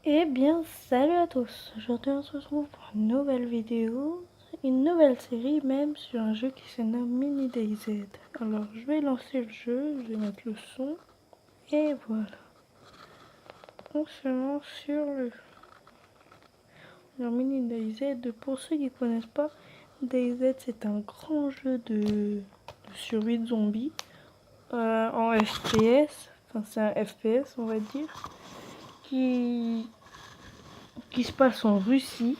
Eh bien, salut à tous. Aujourd'hui, on se retrouve pour une nouvelle vidéo, une nouvelle série même sur un jeu qui se nomme Mini DayZ. Alors, je vais lancer le jeu, je vais mettre le son, et voilà. On se lance sur le Mini DayZ. Pour ceux qui ne connaissent pas, DayZ c'est un grand jeu de survie de zombies en FPS, enfin c'est un FPS on va dire, qui se passe en Russie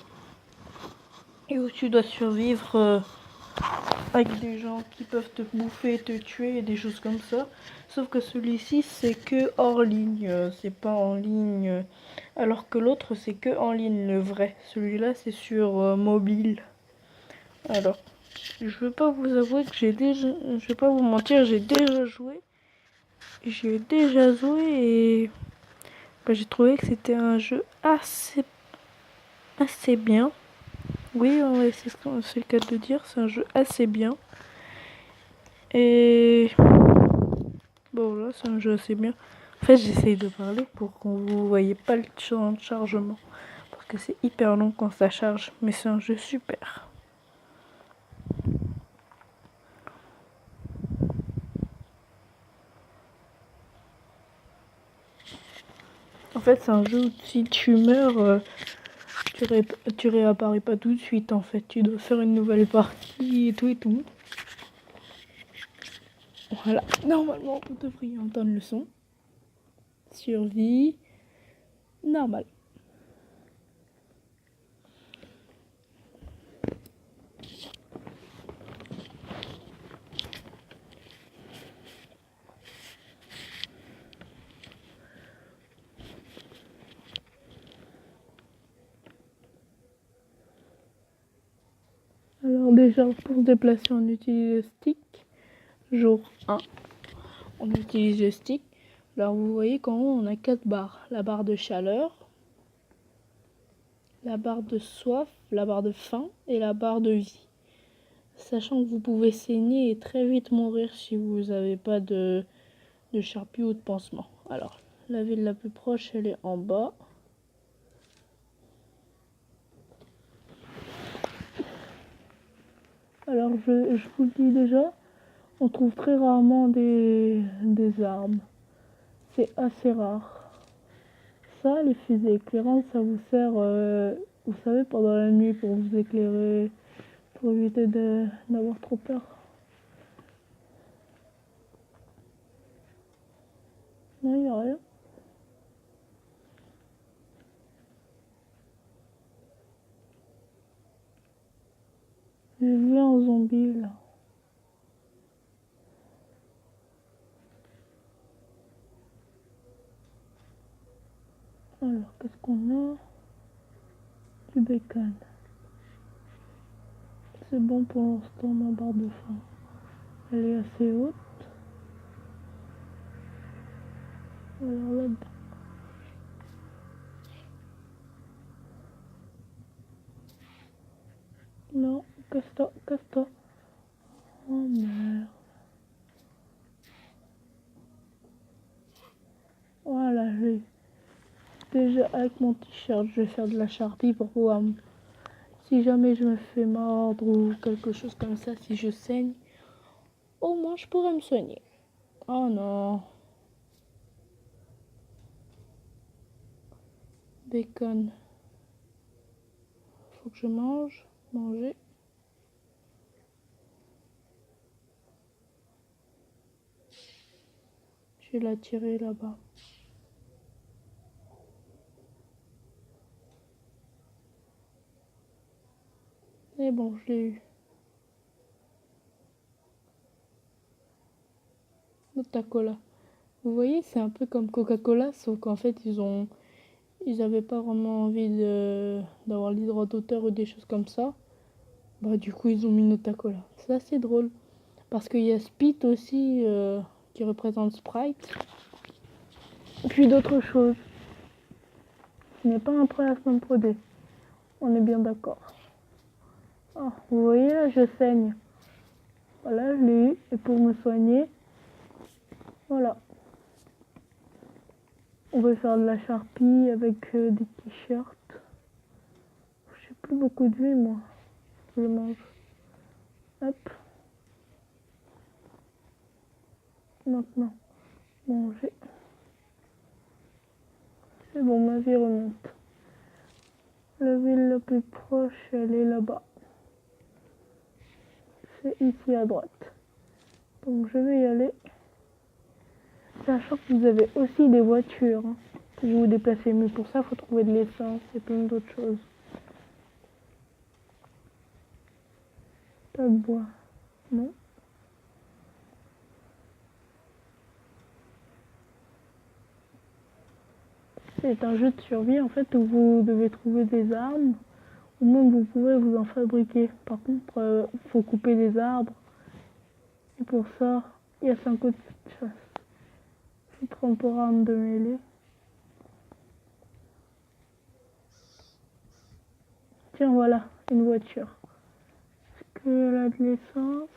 et où tu dois survivre avec des gens qui peuvent te bouffer, te tuer et des choses comme ça. Sauf que celui-ci c'est que hors ligne, c'est pas en ligne, alors que l'autre c'est que en ligne, le vrai. Celui-là c'est sur mobile. Alors, je veux pas vous avouer que je vais pas vous mentir, j'ai déjà joué. J'ai déjà joué et j'ai trouvé que c'était un jeu assez bien. Oui, ouais, c'est le cas de le dire, c'est un jeu assez bien. Et bon, là, c'est un jeu assez bien. En fait, j'essaye de parler pour qu'on vous voyez pas le temps de chargement. Parce que c'est hyper long quand ça charge. Mais c'est un jeu super. En fait, c'est un jeu où si tu meurs, tu réapparais pas tout de suite. En fait, tu dois faire une nouvelle partie et tout et tout. Voilà. Normalement, vous devriez entendre le son. Survie. Normal. Alors déjà, pour se déplacer, on utilise le stick. Jour 1, on utilise le stick. Alors vous voyez qu'en haut, on a 4 barres. La barre de chaleur, la barre de soif, la barre de faim et la barre de vie. Sachant que vous pouvez saigner et très vite mourir si vous n'avez pas de charpie ou de pansement. Alors, la ville la plus proche, elle est en bas. Alors, je vous le dis déjà, on trouve très rarement des armes. C'est assez rare. Ça, les fusées éclairantes, ça vous sert, vous savez, pendant la nuit pour vous éclairer, pour éviter d'avoir trop peur. Non, il n'y a rien. J'ai vu un zombie là. Alors, qu'est-ce qu'on a? Du bacon. C'est bon pour l'instant, ma barre de faim. Elle est assez haute. Alors là-dedans. Non, casse-toi, casse-toi. Oh merde. Voilà, déjà avec mon t-shirt, je vais faire de la charpie pour pouvoir si jamais je me fais mordre ou quelque chose comme ça, si je saigne, au moins je pourrais me soigner. Oh non. Bacon. Faut que je manger. Je vais la tirer là-bas. Et bon, je l'ai eu. Coca-Cola. Vous voyez, c'est un peu comme Coca-Cola, sauf qu'en fait, ils avaient pas vraiment envie d'avoir les droits d'auteur ou des choses comme ça. Bah, du coup, ils ont mis Nota-Cola. C'est assez drôle. Parce qu'il y a Spit aussi, qui représente Sprite. Et puis d'autres choses. Ce n'est pas un placement produit. On est bien d'accord. Oh, vous voyez là, je saigne. Voilà, je l'ai eu. Et pour me soigner, voilà. On peut faire de la charpie avec des t-shirts. J'ai plus beaucoup de vie, moi. Je le mange. Hop. Maintenant, manger. C'est bon, ma vie remonte. La ville la plus proche, elle est là-bas. C'est ici à droite. Donc je vais y aller. Sachant que vous avez aussi des voitures si vous vous déplacez. Mais pour ça, il faut trouver de l'essence et plein d'autres choses. Pas de bois. Non. C'est un jeu de survie en fait où vous devez trouver des armes. Ou même vous pouvez vous en fabriquer. Par contre, il faut couper des arbres. Et pour ça, il y a 5 autres de chasse. Je prends pour arme de mêlée. Tiens, voilà, une voiture. Est-ce qu'elle a de l'essence?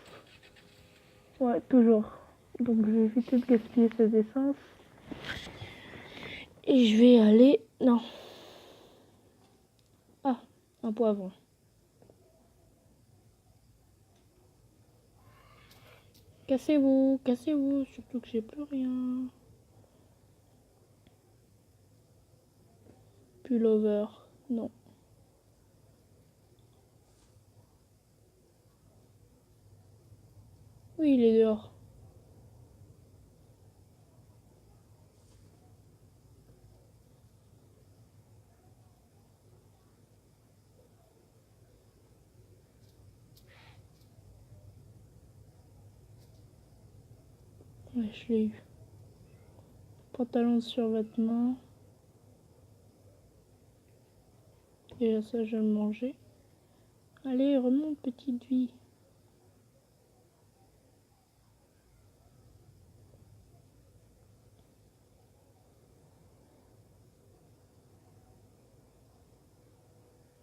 Ouais, toujours. Donc je vais éviter de gaspiller cette essence. Et je vais aller... Non. Ah, un poivron. Cassez-vous, cassez-vous, surtout que j'ai plus rien. Pullover, non. Oui, il est dehors. Ouais, je l'ai eu. Pantalon survêtement. Déjà ça, je vais le manger. Allez, remonte, petite vie.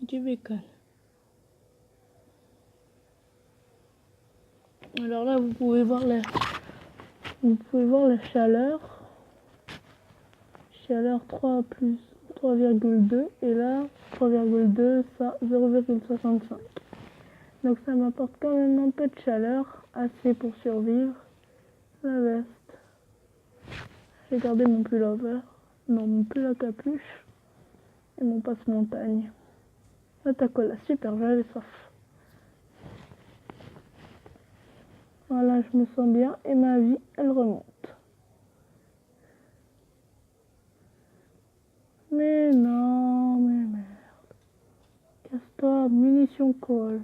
Du bacon. Alors là, vous pouvez voir la chaleur. Chaleur 3 plus 3,2 et là 3,2 ça 0,65. Donc ça m'apporte quand même un peu de chaleur, assez pour survivre. La veste. J'ai gardé mon pullover, non mon pull à capuche et mon passe-montagne. La tacola, super, j'avais soif. Voilà, je me sens bien et ma vie, elle remonte. Mais non, mais merde. Casse-toi, munitions colle.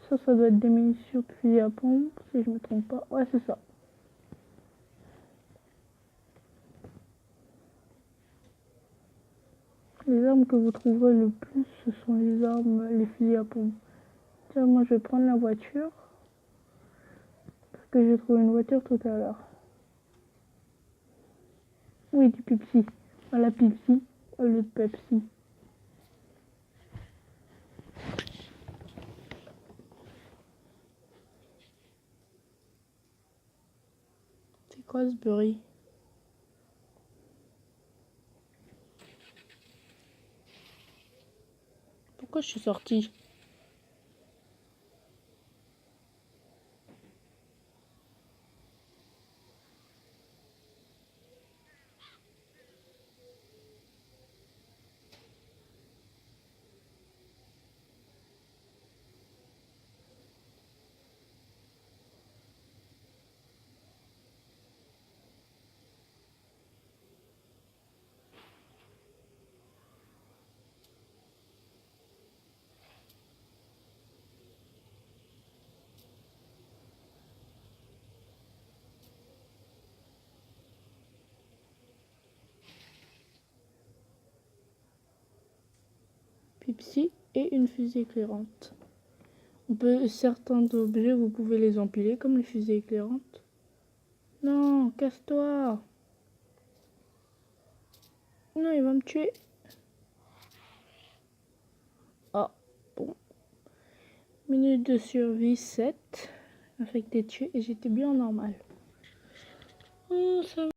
Ça doit être des munitions de fusil à pompe, si je me trompe pas. Ouais, c'est ça. Les armes que vous trouverez le plus, ce sont les fusils à pompe. Tiens, moi je vais prendre la voiture. Parce que j'ai trouvé une voiture tout à l'heure. Oui, du Pepsi. Voilà, Pepsi au lieu de Pepsi. C'est quoi ce bruit? Pourquoi je suis sortie? Pepsi et une fusée éclairante. Certains objets, vous pouvez les empiler comme les fusées éclairantes. Non, casse-toi. Non, il va me tuer. Ah, bon. Minute de survie 7. affecté dessus et j'étais bien en normal. Oh, ça